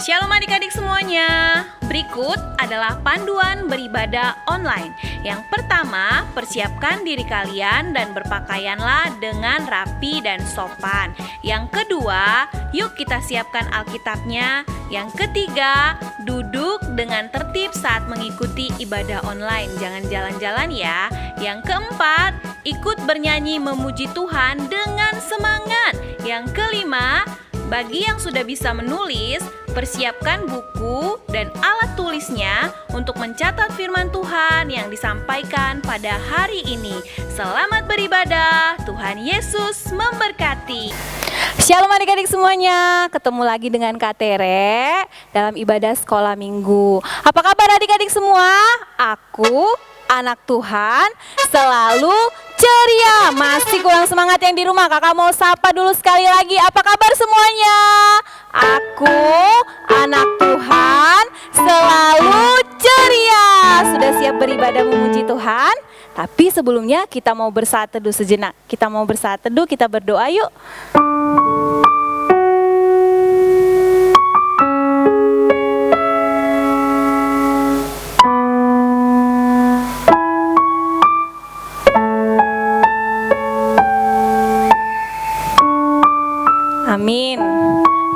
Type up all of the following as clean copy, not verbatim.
Shalom adik-adik semuanya. Berikut adalah panduan beribadah online. Yang pertama, persiapkan diri kalian dan berpakaianlah dengan rapi dan sopan. Yang kedua, yuk kita siapkan Alkitabnya. Yang ketiga, duduk dengan tertib saat mengikuti ibadah online. Jangan jalan-jalan ya. Yang keempat, ikut bernyanyi memuji Tuhan dengan semangat. Yang kelima, bagi yang sudah bisa menulis, persiapkan buku dan alat tulisnya untuk mencatat firman Tuhan yang disampaikan pada hari ini. Selamat beribadah, Tuhan Yesus memberkati. Shalom adik-adik semuanya, ketemu lagi dengan Kak Tere dalam ibadah sekolah minggu. Apa kabar adik-adik semua? Aku, anak Tuhan, selalu ceria. Masih kurang semangat yang di rumah? Kakak mau sapa dulu sekali lagi. Apa kabar semuanya? Aku, anak Tuhan, selalu ceria. Sudah siap beribadah memuji Tuhan? Tapi sebelumnya kita mau bersaat teduh sejenak. Kita mau bersaat teduh, kita berdoa yuk. Amin.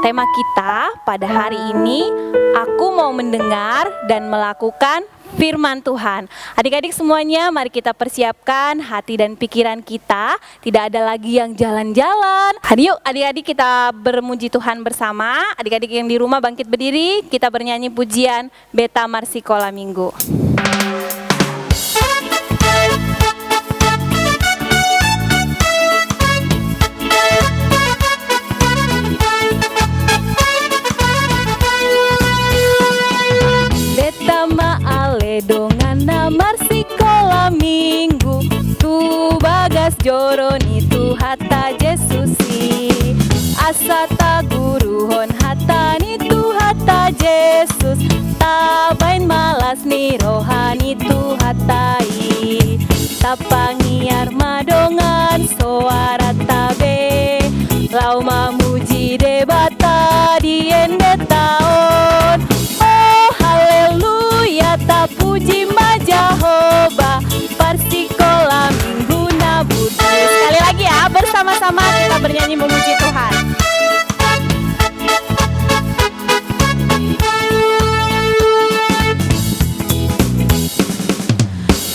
Tema kita pada hari ini, aku mau mendengar dan melakukan firman Tuhan. Adik-adik semuanya, mari kita persiapkan hati dan pikiran kita. Tidak ada lagi yang jalan-jalan. Yuk adik-adik kita bermuji Tuhan bersama. Adik-adik yang di rumah bangkit berdiri, kita bernyanyi pujian Beta Marsikola Minggu. Dongan marsikola minggu tu bagas joroni tu hatta Jesusi asata guruhon hatani tu hatta Yesus tabain malas ni rohani tu hatai tapangiar madongan soara tabe lau mamuji debata di ende taon. Oh haleluya puji Majahoba Parsikola Minggu Nabudi. Sekali lagi ya, bersama-sama kita bernyanyi memuji Tuhan.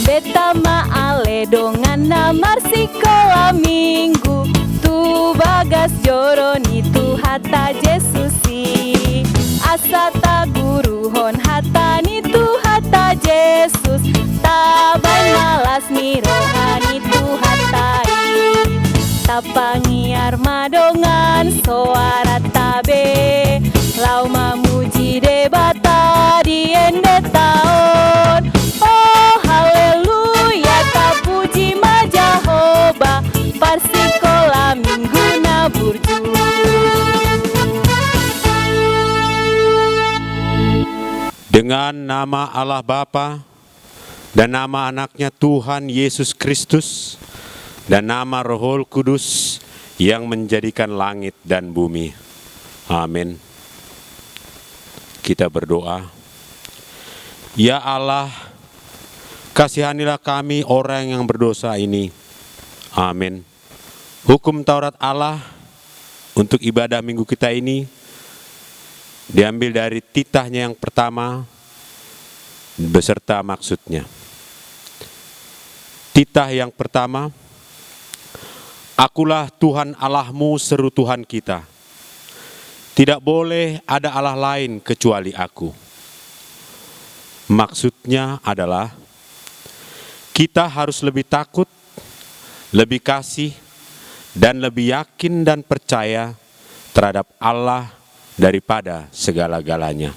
Beta maale dongan marsikola minggu tu bagas joroni tu hatta Jesusi asata guruhon hatani tu hatta Yesus tabai malas ni rohani tu hatai tapangiar madongan soara tabe lau mamuji debata di ende taon. Oh haleluya tapuji Majahoba Parsikola Minggu Naburju. Dengan nama Allah Bapa dan nama anaknya Tuhan Yesus Kristus dan nama Roh Kudus yang menjadikan langit dan bumi. Amin. Kita berdoa. Ya Allah, kasihanilah kami orang yang berdosa ini. Amin. Hukum Taurat Allah untuk ibadah minggu kita ini diambil dari titahnya yang pertama beserta maksudnya. Titah yang pertama, akulah Tuhan Allahmu seru Tuhan kita. Tidak boleh ada Allah lain kecuali aku. Maksudnya adalah kita harus lebih takut, lebih kasih, dan lebih yakin dan percaya terhadap Allah daripada segala-galanya.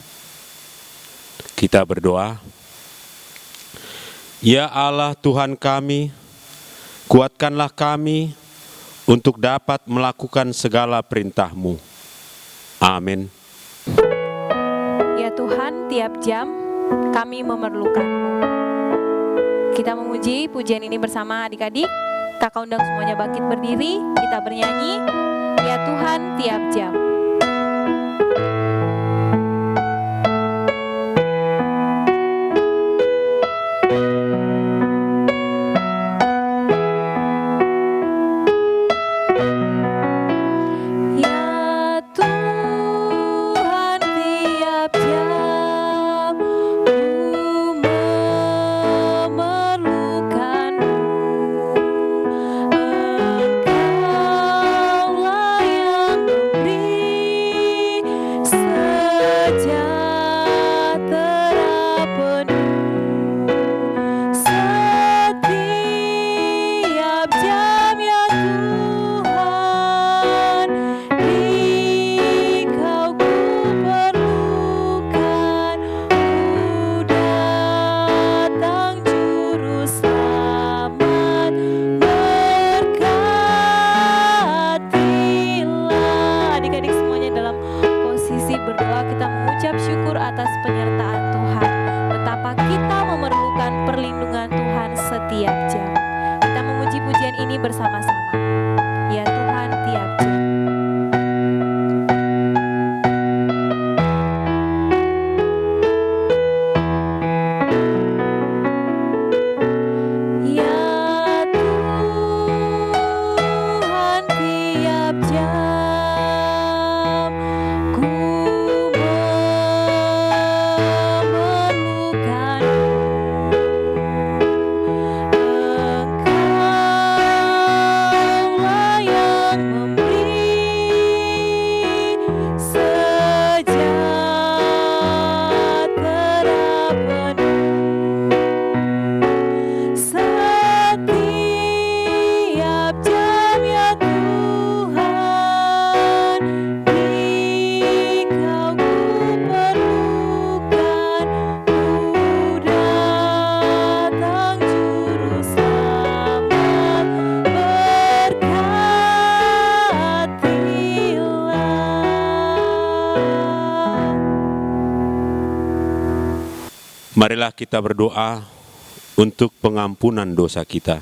Kita berdoa. Ya Allah Tuhan kami, kuatkanlah kami untuk dapat melakukan segala perintah-Mu. Amin. Ya Tuhan, tiap jam kami memerlukan-Mu. Kita memuji pujian ini bersama adik-adik. Kakak undang semuanya bangkit berdiri, kita bernyanyi. Ya Tuhan, tiap jam. kita mengucap syukur atas penyertaan Tuhan. Betapa kita memerlukan perlindungan Tuhan setiap jam. Kita memuji pujian ini bersama-sama. Ya Tuhan, tiap jam. Marilah kita berdoa untuk pengampunan dosa kita.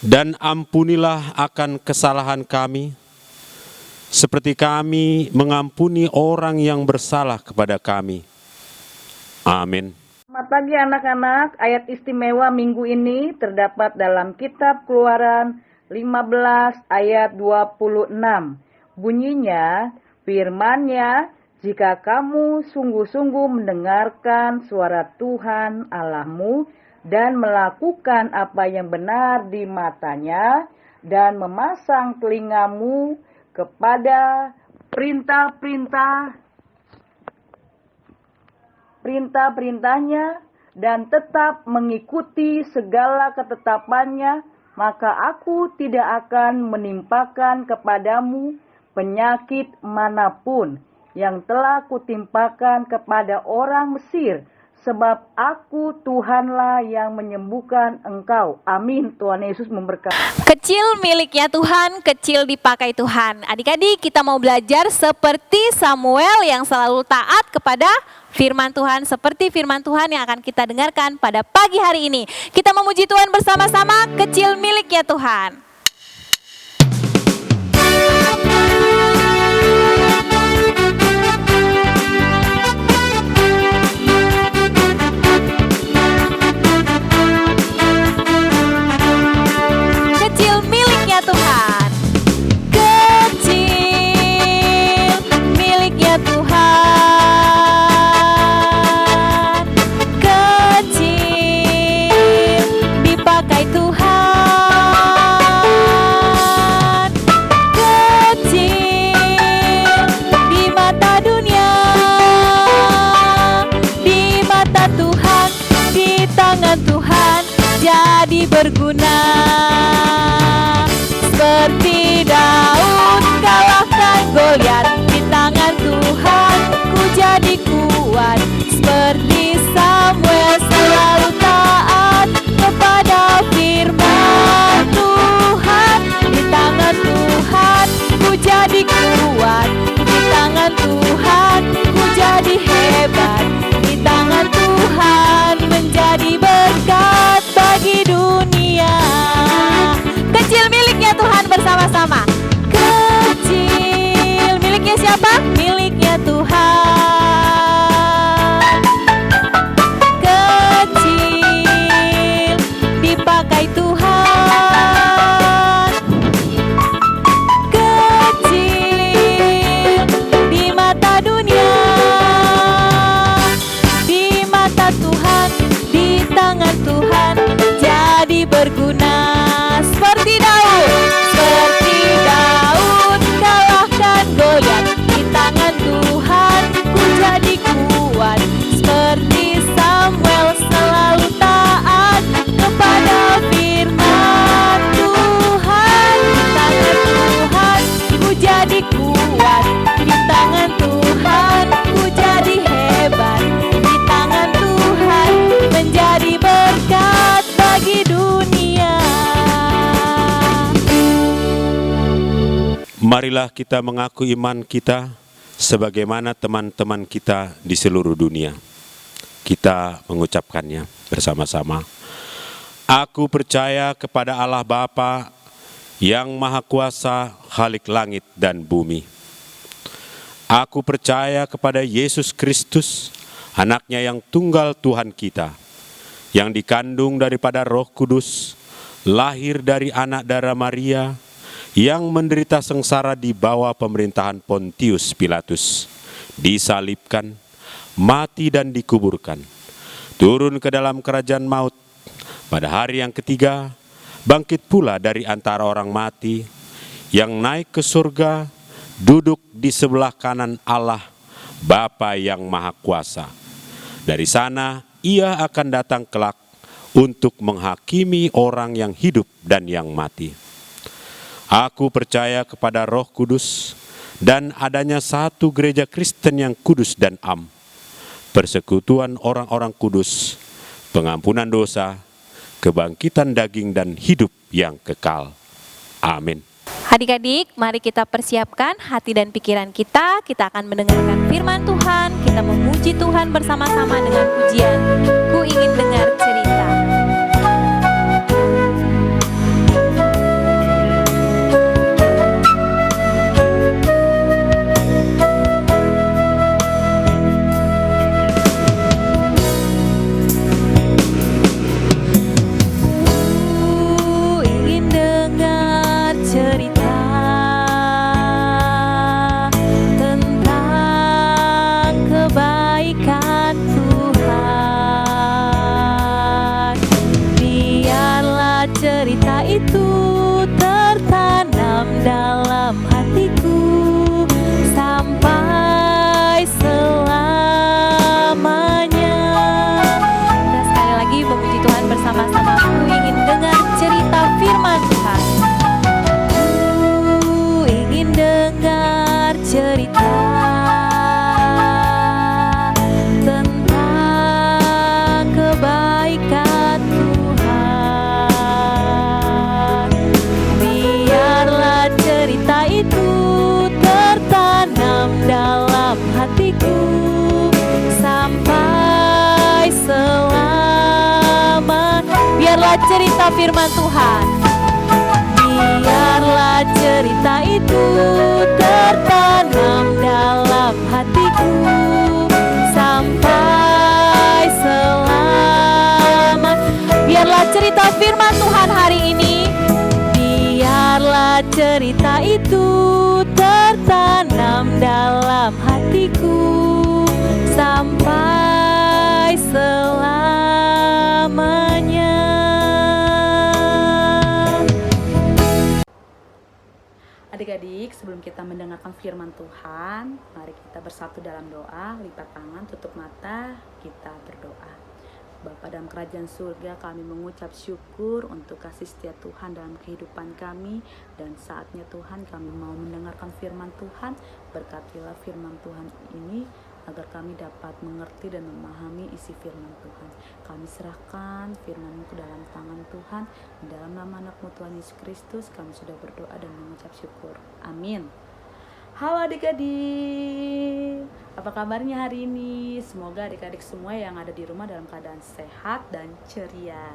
Dan ampunilah akan kesalahan kami, seperti kami mengampuni orang yang bersalah kepada kami. Amin. Selamat pagi anak-anak, ayat istimewa minggu ini terdapat dalam kitab Keluaran 15 ayat 26. Bunyinya, firman-Nya, jika kamu sungguh-sungguh mendengarkan suara Tuhan Allahmu dan melakukan apa yang benar di matanya dan memasang telingamu kepada perintah-perintahnya dan tetap mengikuti segala ketetapannya, maka aku tidak akan menimpakan kepadamu penyakit manapun yang telah kutimpakan kepada orang Mesir, sebab aku Tuhanlah yang menyembuhkan engkau. Amin. Tuhan Yesus memberkati. Kecil miliknya Tuhan, kecil dipakai Tuhan. Adik-adik, kita mau belajar seperti Samuel yang selalu taat kepada firman Tuhan, seperti firman Tuhan yang akan kita dengarkan pada pagi hari ini. Kita memuji Tuhan bersama-sama, kecil miliknya Tuhan. Tuhan, kecil miliknya Tuhan, kecil dipakai Tuhan, kecil di mata dunia, di mata Tuhan, di tangan Tuhan jadi berguna. Seperti Daud kalahkan Goliat, di tangan Tuhan ku jadi kuat. Seperti Samuel selalu taat kepada firman Tuhan, di tangan Tuhan ku jadi kuat. Di tangan Tuhan ku jadi hebat. Di tangan Tuhan menjadi berkat bagi dunia. Kecil miliknya Tuhan bersama-sama. Kecil miliknya siapa? Miliknya Tuhan. Kecil dipakai Tuhan. Kecil di mata dunia, di mata Tuhan, di tangan Tuhan jadi berguna. Seperti Daud kalahkan Goliat, di tangan Tuhan ku jadi kuat. Seperti Samuel selalu taat kepada firman Tuhan, di tangan Tuhan ku jadi kuat. Di tangan Tuhan ku jadi hebat. Di tangan Tuhan menjadi berkat bagi dunia. Marilah kita mengaku iman kita sebagaimana teman-teman kita di seluruh dunia. Kita mengucapkannya bersama-sama. Aku percaya kepada Allah Bapa yang Maha Kuasa, Khalik langit dan bumi. Aku percaya kepada Yesus Kristus, anaknya yang tunggal Tuhan kita, yang dikandung daripada Roh Kudus, lahir dari anak darah Maria, yang menderita sengsara di bawah pemerintahan Pontius Pilatus, disalibkan, mati dan dikuburkan, turun ke dalam kerajaan maut, pada hari yang ketiga, bangkit pula dari antara orang mati, yang naik ke surga, duduk di sebelah kanan Allah, Bapa yang Maha Kuasa. Dari sana, ia akan datang kelak untuk menghakimi orang yang hidup dan yang mati. Aku percaya kepada Roh Kudus dan adanya satu gereja Kristen yang kudus dan am, persekutuan orang-orang kudus, pengampunan dosa, kebangkitan daging dan hidup yang kekal. Amin. Adik-adik, mari kita persiapkan hati dan pikiran kita. Kita akan mendengarkan firman Tuhan. Kita memuji Tuhan bersama-sama dengan pujian Ku Ingin Dengar Cerita. Cerita itu tertanam dalam hatiku sampai selamanya. Kita sekali lagi memuji Tuhan bersama-sama. Ku ingin dengar cerita firman Tuhan. Ku ingin dengar cerita tentang kebaikan dalam hatiku sampai selama. Biarlah cerita firman Tuhan, biarlah cerita itu tertanam dalam hatiku sampai selama. Biarlah cerita firman Tuhan hari ini, biarlah cerita itu tertanam dalam hatiku sampai selamanya. Adik-adik, sebelum kita mendengarkan firman Tuhan, mari kita bersatu dalam doa, lipat tangan, tutup mata, kita berdoa. Bapa dalam kerajaan surga, kami mengucap syukur untuk kasih setia Tuhan dalam kehidupan kami. Dan saatnya Tuhan kami mau mendengarkan firman Tuhan. Berkatilah firman Tuhan ini agar kami dapat mengerti dan memahami isi firman Tuhan. Kami serahkan firman-Mu ke dalam tangan Tuhan. Di dalam nama anak-Mu Tuhan Yesus Kristus kami sudah berdoa dan mengucap syukur. Amin. Halo adik-adik, apa kabarnya hari ini? Semoga adik-adik semua yang ada di rumah dalam keadaan sehat dan ceria.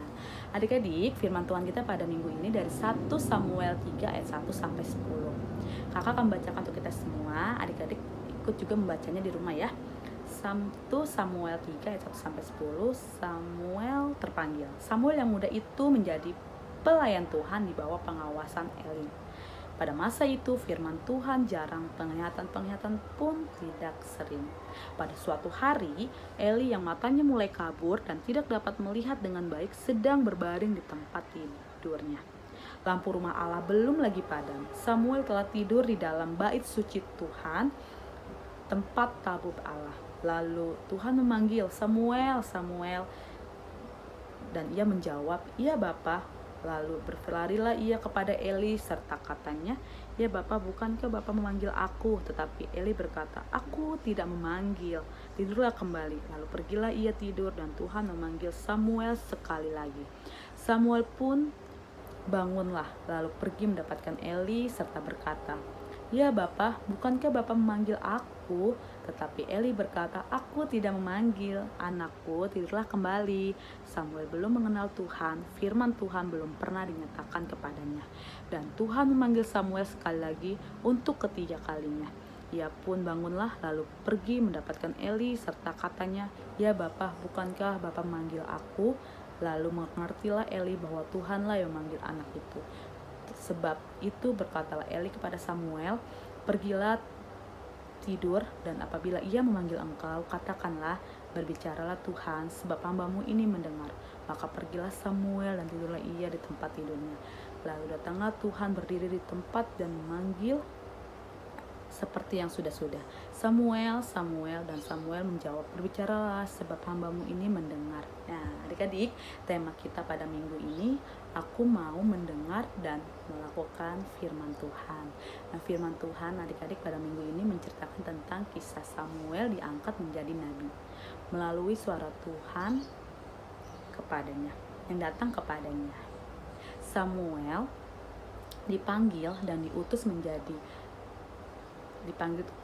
Adik-adik, firman Tuhan kita pada minggu ini dari 1 Samuel 3 ayat 1 sampai 10. Kakak akan bacakan untuk kita semua, adik-adik ikut juga membacanya di rumah ya. 1 Samuel 3 ayat 1 sampai 10. Samuel terpanggil. Samuel yang muda itu menjadi pelayan Tuhan di bawah pengawasan Eli. Pada masa itu firman Tuhan jarang, penglihatan pun tidak sering. Pada suatu hari, Eli yang matanya mulai kabur dan tidak dapat melihat dengan baik sedang berbaring di tempat tidurnya. Lampu rumah Allah belum lagi padam. Samuel telah tidur di dalam bait suci Tuhan, tempat tabut Allah. Lalu Tuhan memanggil, "Samuel, Samuel." Dan ia menjawab, "Iya Bapa." Lalu berlarilah ia kepada Eli serta katanya, "Ya Bapa, bukankah Bapa memanggil aku?" Tetapi Eli berkata, "Aku tidak memanggil, tidurlah kembali." Lalu pergilah ia tidur dan Tuhan memanggil Samuel sekali lagi. Samuel pun bangunlah, lalu pergi mendapatkan Eli serta berkata, "Ya Bapa, bukankah Bapa memanggil aku?" anakku. Tetapi Eli berkata, aku tidak memanggil, anakku tidurlah kembali. Samuel belum mengenal Tuhan, firman Tuhan belum pernah dinyatakan kepadanya. Dan Tuhan memanggil Samuel sekali lagi untuk ketiga kalinya. Ia pun bangunlah lalu pergi mendapatkan Eli serta katanya, ya Bapa, bukankah Bapa memanggil aku? Lalu mengertilah Eli bahwa Tuhanlah yang memanggil anak itu. Sebab itu berkatalah Eli kepada Samuel, pergilah tidur, dan apabila ia memanggil engkau, katakanlah, berbicaralah Tuhan, sebab hambamu ini mendengar. Maka pergilah Samuel dan tidurlah ia di tempat tidurnya. Lalu datanglah Tuhan berdiri di tempat dan memanggil seperti yang sudah-sudah, Samuel, Samuel, dan Samuel menjawab, berbicaralah sebab hambamu ini mendengar. Nah, adik-adik, tema kita pada minggu ini, aku mau mendengar dan melakukan firman Tuhan. Nah, firman Tuhan adik-adik pada minggu ini menceritakan tentang kisah Samuel diangkat menjadi nabi melalui suara Tuhan kepadanya, yang datang kepadanya. Samuel dipanggil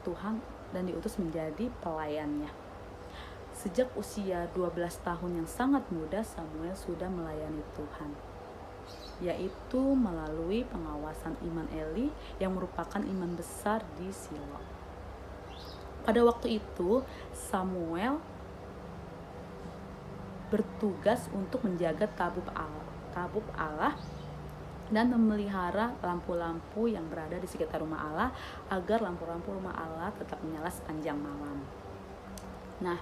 Tuhan dan diutus menjadi pelayannya. Sejak usia 12 tahun yang sangat muda, Samuel sudah melayani Tuhan, yaitu melalui pengawasan iman Eli yang merupakan iman besar di Silo. Pada waktu itu, Samuel bertugas untuk menjaga tabut Allah dan memelihara lampu-lampu yang berada di sekitar rumah Allah agar lampu-lampu rumah Allah tetap menyala sepanjang malam. Nah,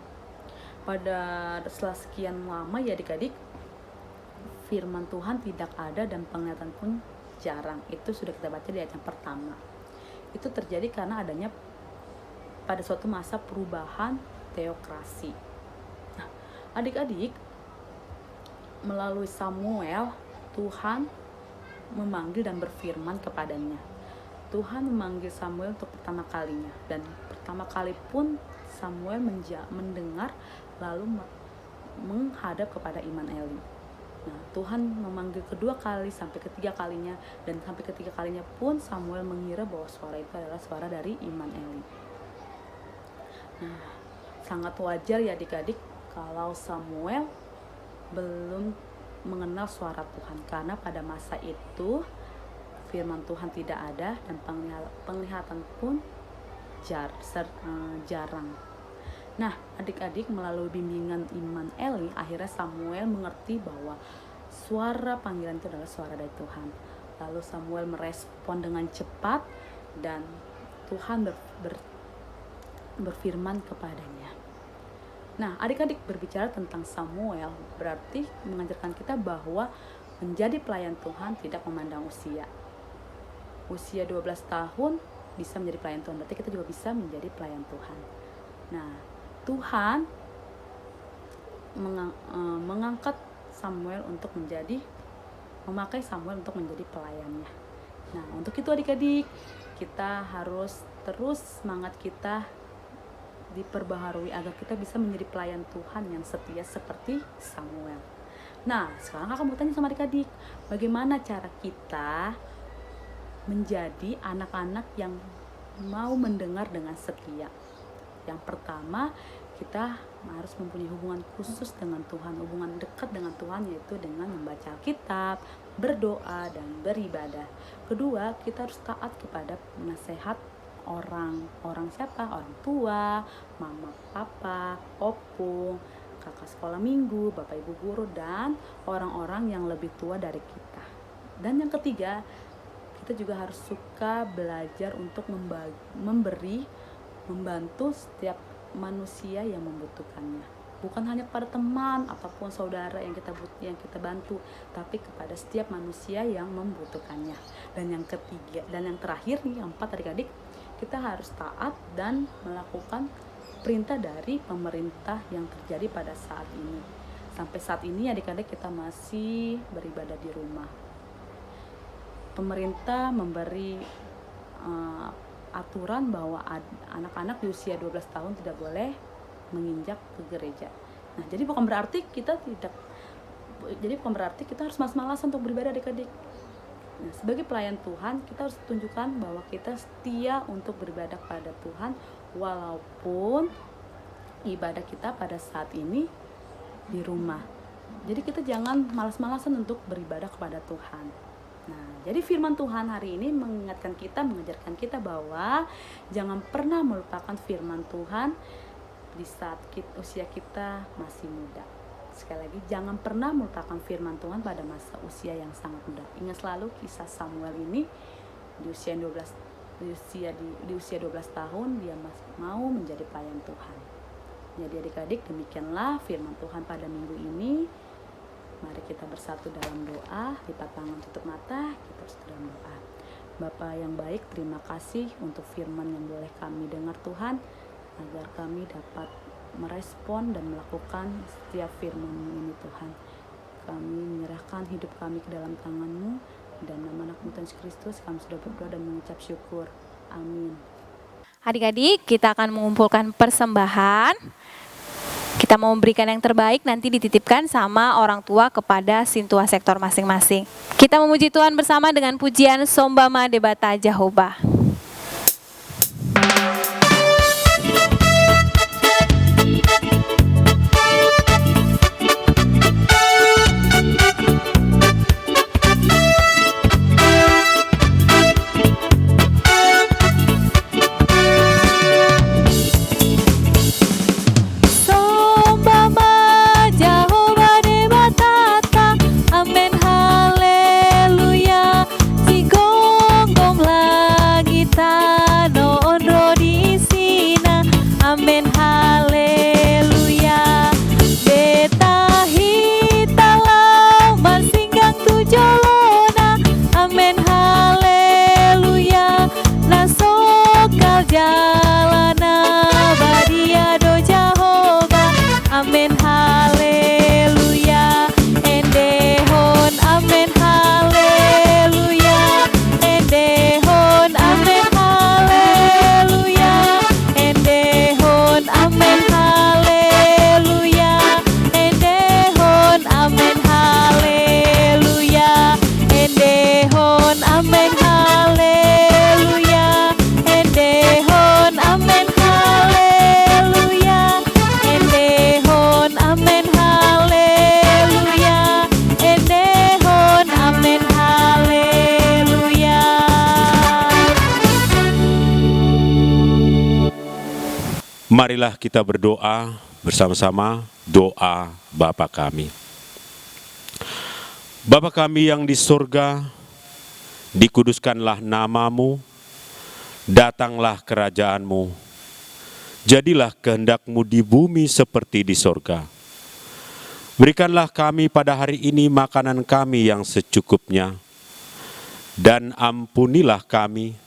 setelah sekian lama ya adik-adik, firman Tuhan tidak ada dan penglihatan pun jarang. Itu sudah kita baca di ayat yang pertama. Itu terjadi karena adanya pada suatu masa perubahan teokrasi. Nah, adik-adik, melalui Samuel, Tuhan memanggil dan berfirman kepadanya. Tuhan memanggil Samuel untuk pertama kalinya, dan pertama kali pun Samuel mendengar lalu menghadap kepada iman Eli. Nah, Tuhan memanggil kedua kali sampai ketiga kalinya, dan sampai ketiga kalinya pun Samuel mengira bahwa suara itu adalah suara dari iman Eli. Nah, sangat wajar ya adik-adik kalau Samuel belum mengenal suara Tuhan, karena pada masa itu firman Tuhan tidak ada dan penglihatan pun jarang. Nah, adik-adik, melalui bimbingan iman Eli, akhirnya Samuel mengerti bahwa suara panggilan itu adalah suara dari Tuhan. Lalu Samuel merespon dengan cepat dan Tuhan berfirman kepadanya. Nah, adik-adik, berbicara tentang Samuel berarti mengajarkan kita bahwa menjadi pelayan Tuhan tidak memandang usia. Usia 12 tahun bisa menjadi pelayan Tuhan, berarti kita juga bisa menjadi pelayan Tuhan. Nah, Tuhan memakai Samuel untuk menjadi pelayannya. Nah, untuk itu adik-adik, kita harus terus semangat kita diperbaharui agar kita bisa menjadi pelayan Tuhan yang setia seperti Samuel. Nah, sekarang aku mau tanya sama adik-adik, bagaimana cara kita menjadi anak-anak yang mau mendengar dengan setia? Yang pertama, kita harus mempunyai hubungan khusus dengan Tuhan, hubungan dekat dengan Tuhan, yaitu dengan membaca Alkitab, berdoa, dan beribadah. Kedua, kita harus taat kepada nasihat orang siapa? Orang tua, mama, papa, opung, kakak sekolah minggu, bapak ibu guru, dan orang-orang yang lebih tua dari kita. Dan yang ketiga, kita juga harus suka belajar untuk membantu setiap manusia yang membutuhkannya. Bukan hanya kepada teman ataupun saudara yang kita bantu, tapi kepada setiap manusia yang membutuhkannya. Dan yang ketiga dan yang terakhir nih, yang keempat adik-adik, kita harus taat dan melakukan perintah dari pemerintah yang terjadi pada saat ini. Sampai saat ini adik-adik kita masih beribadah di rumah. Pemerintah memberi aturan bahwa anak-anak di usia 12 tahun tidak boleh menginjak ke gereja. Nah, jadi bukan berarti kita harus malas-malasan untuk beribadah adik-adik. Nah, sebagai pelayan Tuhan, kita harus tunjukkan bahwa kita setia untuk beribadah kepada Tuhan walaupun ibadah kita pada saat ini di rumah. Jadi kita jangan malas-malasan untuk beribadah kepada Tuhan. Nah, jadi firman Tuhan hari ini mengingatkan kita, mengajarkan kita bahwa jangan pernah melupakan firman Tuhan di saat usia kita masih muda. Sekali lagi, jangan pernah melupakan firman Tuhan pada masa usia yang sangat muda. Ingat selalu kisah Samuel ini di usia 12 tahun dia masih mau menjadi pelayan Tuhan. Jadi adik-adik, demikianlah firman Tuhan pada minggu ini. Mari kita bersatu dalam doa, lipat tangan, tutup mata, kita bersatu dalam doa. Bapa yang baik, terima kasih untuk firman yang boleh kami dengar Tuhan, agar kami dapat merespon dan melakukan setiap firman ini Tuhan. Kami menyerahkan hidup kami ke dalam tangan-Mu, dan nama anak-Mu Tuhan Yesus Kristus kami sudah berdoa dan mengucap syukur. Amin. Adik-adik, kita akan mengumpulkan persembahan. Kita mau memberikan yang terbaik, nanti dititipkan sama orang tua kepada sintua sektor masing-masing. Kita memuji Tuhan bersama dengan pujian Sombama Debata Jehovah. Marilah kita berdoa bersama-sama, doa Bapa kami. Bapa kami yang di surga, dikuduskanlah nama-Mu, datanglah kerajaan-Mu, jadilah kehendak-Mu di bumi seperti di surga. Berikanlah kami pada hari ini makanan kami yang secukupnya, dan ampunilah kami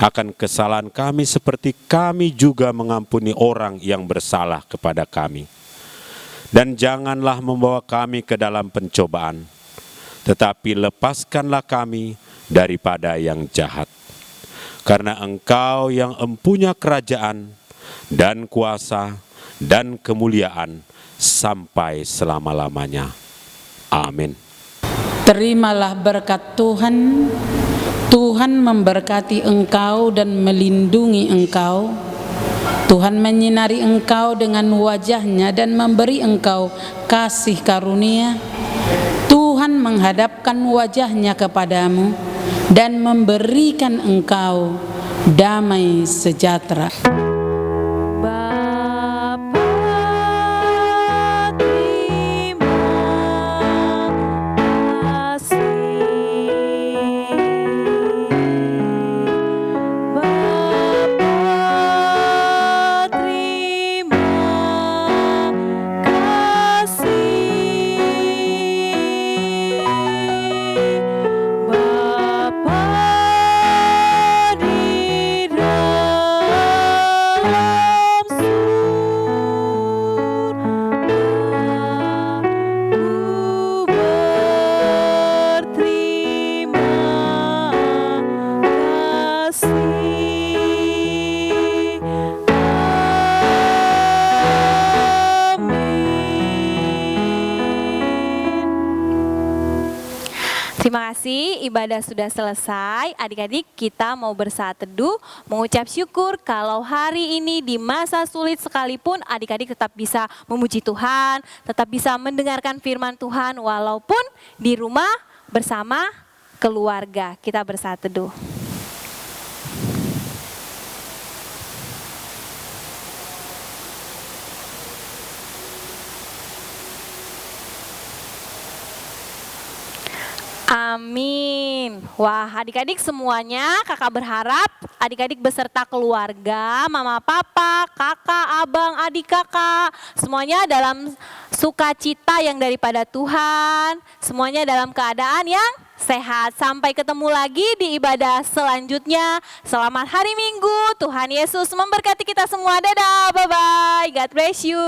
akan kesalahan kami seperti kami juga mengampuni orang yang bersalah kepada kami. Dan janganlah membawa kami ke dalam pencobaan, tetapi lepaskanlah kami daripada yang jahat. Karena Engkau yang empunya kerajaan dan kuasa dan kemuliaan sampai selama-lamanya. Amin. Terimalah berkat Tuhan. Tuhan memberkati engkau dan melindungi engkau. Tuhan menyinari engkau dengan wajah-Nya dan memberi engkau kasih karunia. Tuhan menghadapkan wajah-Nya kepadamu dan memberikan engkau damai sejahtera. Terima kasih, ibadah sudah selesai. Adik-adik, kita mau bersaat teduh, mengucap syukur kalau hari ini di masa sulit sekalipun adik-adik tetap bisa memuji Tuhan, tetap bisa mendengarkan firman Tuhan walaupun di rumah bersama keluarga. Kita bersaat teduh. Amin. Wah, adik-adik semuanya, kakak berharap adik-adik beserta keluarga, mama, papa, kakak, abang, adik kakak, semuanya dalam sukacita yang daripada Tuhan, semuanya dalam keadaan yang sehat. Sampai ketemu lagi di ibadah selanjutnya. Selamat hari Minggu. Tuhan Yesus memberkati kita semua. Dadah, bye-bye. God bless you.